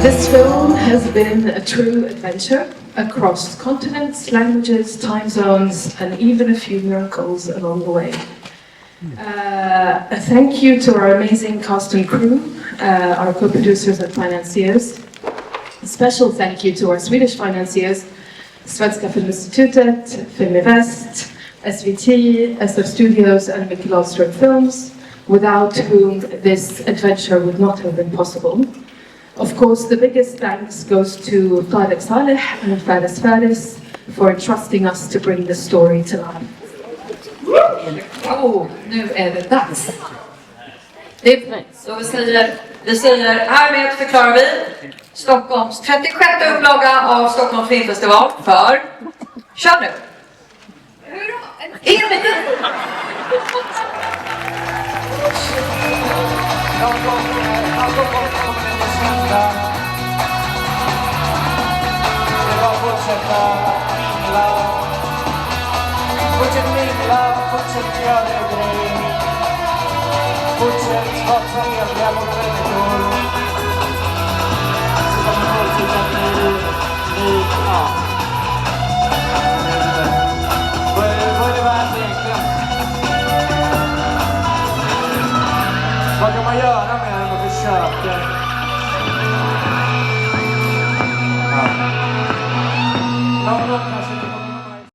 This film has been a true adventure across continents, languages, time zones, and even a few miracles along the way. A thank you to our amazing cast and crew, our co-producers and financiers. A special thank you to our Swedish financiers, Svenska Filminstitutet, Filminvest, SVT, SF Studios, and Mikkel Ahlström Films, without whom this adventure would not have been possible. Of course, the biggest thanks goes to Tarik, Saleh and Faris for entrusting us to bring the story to life. Nu är det dags. Så vi säger härmed förklarar vi Stockholms 36 upplaga av Stockholm Film Festival för... Kör nu! Fortsätt göra er grej. Fortsätt vara trevliga mot människor. Så kommer folk att vad är det värt egentligen? Vad kan man göra med än att försöka?